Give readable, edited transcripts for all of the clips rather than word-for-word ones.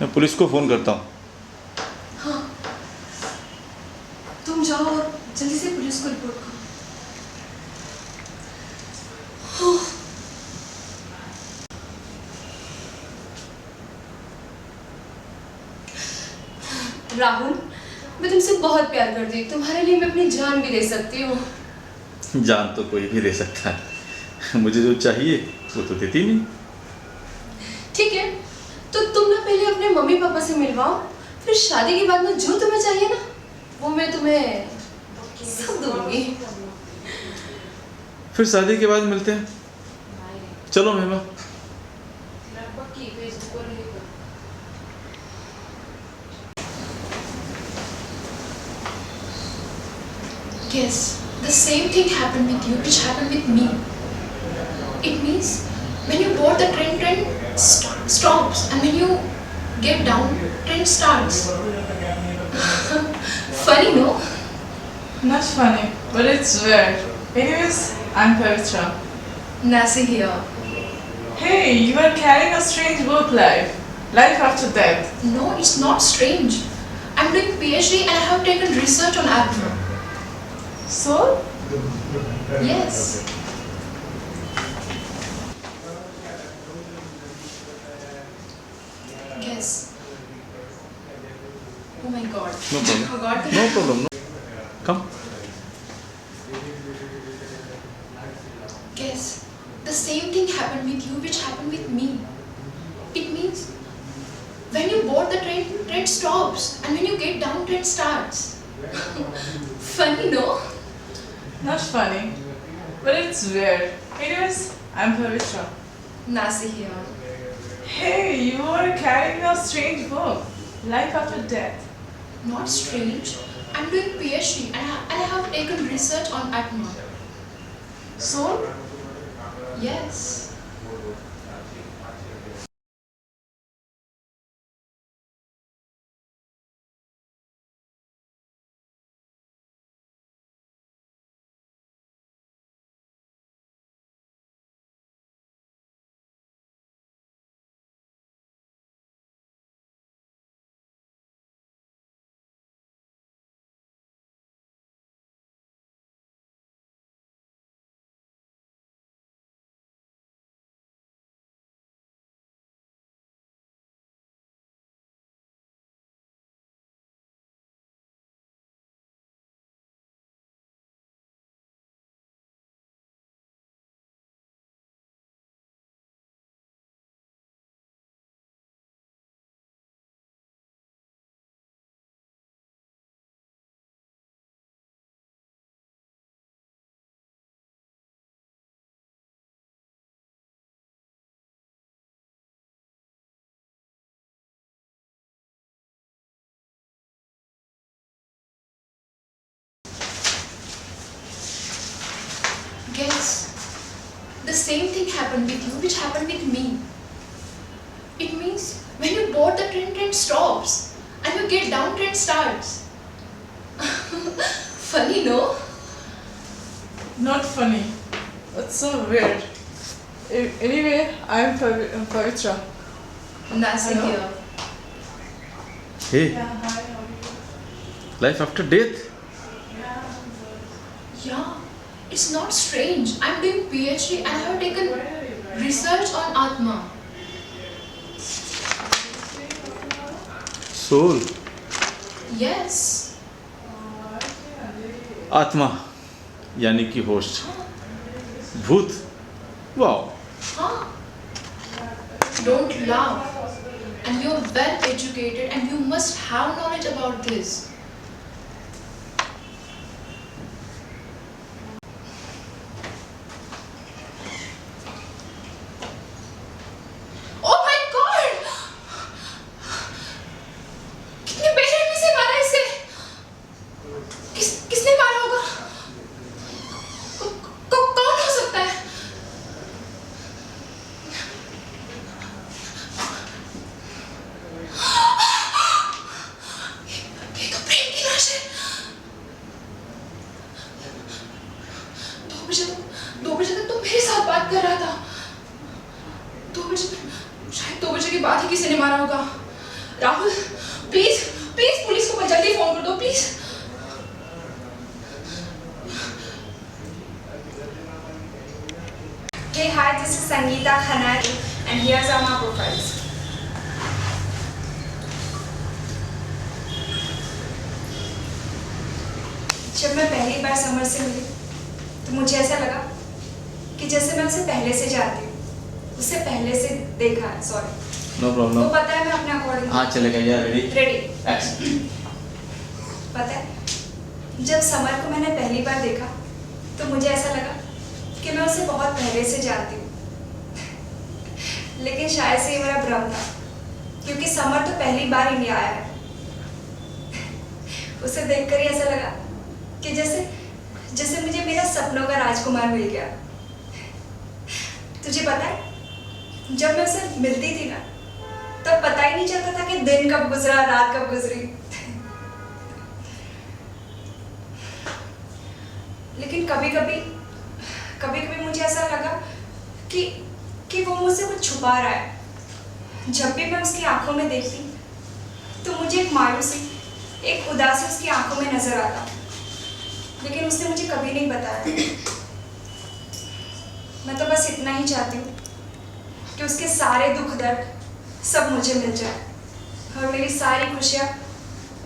मैं पुलिस को फ़ोन करता हूँ। हाँ, तुम जाओ और जल्दी से पुलिस को रिपोर्ट करो। राहुल, मैं तुमसे बहुत प्यार करती हूँ। तुम्हारे लिए मैं अपनी जान भी दे सकती हूँ। जान तो कोई भी दे सकता है, मुझे जो चाहिए वो तो देती नहीं। ठीक है, तो तुम ना पहले अपने मम्मी पापा से मिलवाओ, फिर शादी के बाद में जो तुम्हें चाहिए ना वो मैं तुम्हें सब दूंगी। फिर शादी के बाद मिलते हैं। चलो महिमा। Yes, the same thing happened with you, which happened with me. It means when you board the train, stops, and when you get down, train starts. Funny, no? Not funny, but it's weird. Anyways, I'm Pavitra. Nasi here. Hey, you are carrying a strange work life. Life after death. No, it's not strange. I'm doing PhD and I have taken research on Atma. So? Yes. Guess. Oh my god. No problem. I forgot the No problem. No. Come. Guess. The same thing happened with you which happened with me. It means when you board the train, train stops, and when you get down, train starts. Funny, no? Not funny, but it's weird. Anyways, I'm Pavitra. Nasi here. Hey, you are carrying a strange book. Life after death. Not strange. I'm doing PhD and I have taken research on Atma. So? Yes. Guess. The same thing happened with you which happened with me. It means when you board the train, train stops, and you get down, train starts. Funny, no? Not funny. That's so weird. Anyway, I'm Pavitra. Nasi Hello. here. Hey, Yeah, hi, how are you? life after death. Yeah. Yeah, it's not strange. I'm doing PhD and I have taken research on Atma. Soul, Yes. आत्मा, यानी कि ghost, भूत। Wow. Huh? Don't laugh. And you're well educated and you must have knowledge about this. Oh my God! कितनी बेरहमी से मारा इसे? किसने मारा होगा? कौन हो सकता है? ये तो प्रेम की लाश है। 2 बजे तक तो मेरे साथ बात कर रहा था। 2 बजे, शायद 2 बजे के बाद ही किसी ने मारा होगा। राहुल प्लीज प्लीज पुलिस को जल्दी फोन कर दो please. Hey, hi, this is Sangeeta Khanal and here's are my profiles. जब मैं पहली बार समर से मिली तो मुझे ऐसा लगा कि जैसे मैं उसे पहले से जानती हूँ, उसे पहले से देखा है। सॉरी, नो वो प्रॉब्लम। पता है मैं अपने अकॉर्डिंग हाँ चलेगा यार, रेडी रेडी। एक्शन। पता है जब समर को मैंने पहली बार देखा तो मुझे ऐसा लगा कि मैं उसे बहुत पहले से जानती हूँ। लेकिन शायद से ये मेरा भ्रम था, क्योंकि समर तो पहली बार इंडिया आया है। उसे देखकर ही ऐसा लगा कि जैसे मुझे मेरा सपनों का राजकुमार मिल गया। तुझे पता है जब मैं उसे मिलती थी ना, तब पता ही नहीं चलता था कि दिन कब गुजरा, रात कब गुजरी। लेकिन कभी कभी मुझे ऐसा लगा कि वो मुझसे कुछ छुपा रहा है। जब भी मैं उसकी आंखों में देखती तो मुझे एक मायूसी, एक उदासी उसकी आंखों में नजर आता, लेकिन उसने मुझे कभी नहीं बताया। मैं तो बस इतना ही चाहती हूँ कि उसके सारे दुख दर्द सब मुझे मिल जाए और मेरी सारी खुशियाँ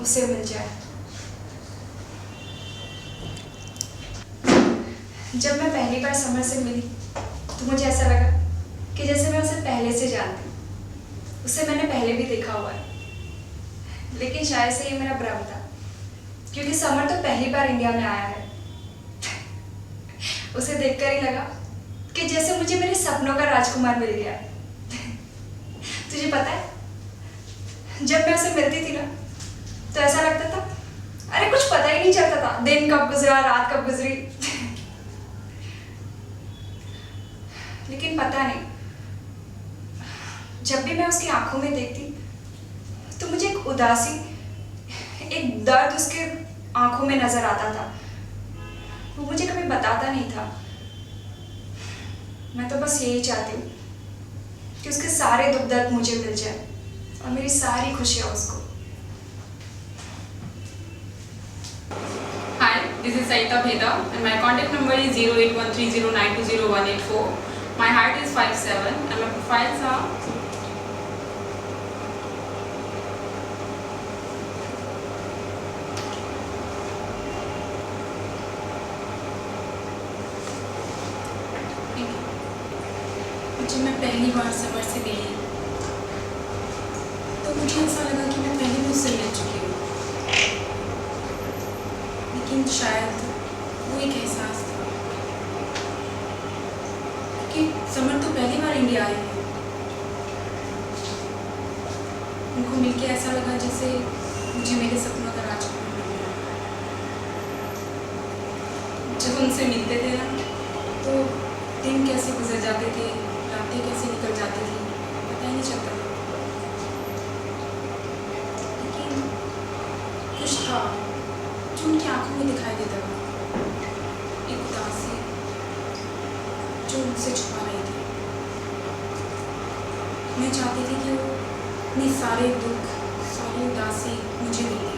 उसे मिल जाए। जब मैं पहली बार समर से मिली तो मुझे ऐसा लगा कि जैसे मैं उसे पहले से जानती हूँ, उसे मैंने पहले भी देखा हुआ है। लेकिन शायद से ये मेरा भ्रम था, क्योंकि समर तो पहली बार इंडिया में आया है। उसे देखकर ही लगा कि जैसे मुझे मेरे सपनों का राजकुमार मिल गया। तुझे पता है जब मैं उसे मिलती थी ना, तो ऐसा लगता था अरे कुछ पता ही नहीं चलता था दिन कब गुजरा, रात कब गुजरी। लेकिन पता नहीं, जब भी मैं उसकी आंखों में देखती तो मुझे एक उदासी, एक दर्द उसके आंखों में नजर आता था। वो मुझे कभी बताता नहीं था। मैं तो बस यही चाहती हूँ कि उसके सारे दुख दर्द मुझे मिल जाए और मेरी सारी खुशियाँ उसको। Hi, this is Saita Bheda and my contact number is 081309208184. My height is 5'7" and my profiles are जब मैं पहली बार समर से मिली तो मुझे ऐसा लगा कि मैं पहले भी उससे मिल चुकी हूँ, लेकिन शायद वो एक एहसास था कि समर तो पहली बार इंडिया आए हैं। उनको मिलके ऐसा लगा जैसे मुझे मेरे सपनों का राजकुमार मिल गया। जब उनसे मिलते थे ना, तो दिन कैसे गुजर जाते थे, रातें कैसे निकल जाती थी, पता ही नहीं चलता था। लेकिन कुछ था जो उनकी आंखों में दिखाई देता था, एक उदासी जो उनसे छुपा रही थी। मैं चाहती थी कि वो अपने सारे दुख, सारी उदासी मुझे दे दे,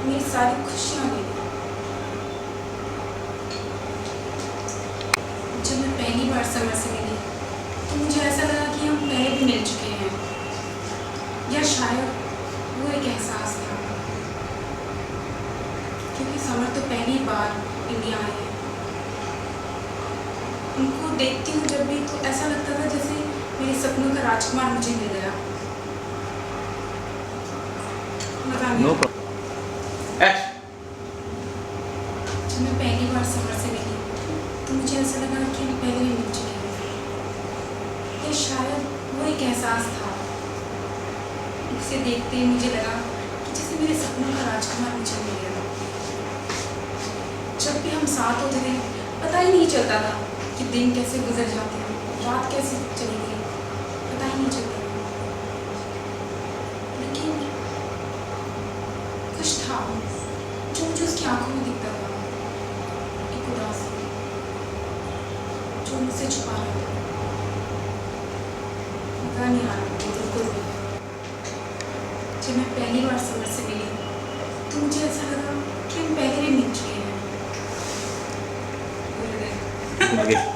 मेरी सारी खुशियाँ दे दे। जब मैं पहली बार समर से मिली तो मुझे ऐसा लगा कि हम पहले भी मिल चुके हैं, या शायद वो एक एहसास था, क्योंकि समर तो पहली बार इंडिया आए हैं। उनको देखती हूँ जब भी तो ऐसा लगता था जैसे मेरे सपनों का राजकुमार मुझे मिल गया। मजा नहीं नो आया। Problem action. जब मैं पहली बार समर से मिली तो मुझे ऐसा लगा कि हम पहले भी मिल चुके हैं, या शायद वो एक एहसास था। उसे देखते ही मुझे लगा कि जैसे मेरे सपनों का राजकुमार मुझे मिल गया। जब भी हम साथ होते थे पता ही नहीं चलता था कि दिन कैसे गुजर जाते हैं, रात कैसे चली गई, पता ही नहीं चलता था। लेकिन कुछ था जो मुझे उसकी आंखों में दिखता था, एक उदासी जो मुझसे छुपा रहा था। मजा नहीं आ रहा था बिल्कुल भी। जब मैं पहली बार समर से मिली तो मुझे ऐसा लगा कि हम पहले भी मिल चुके हैं। भूल गए। आगे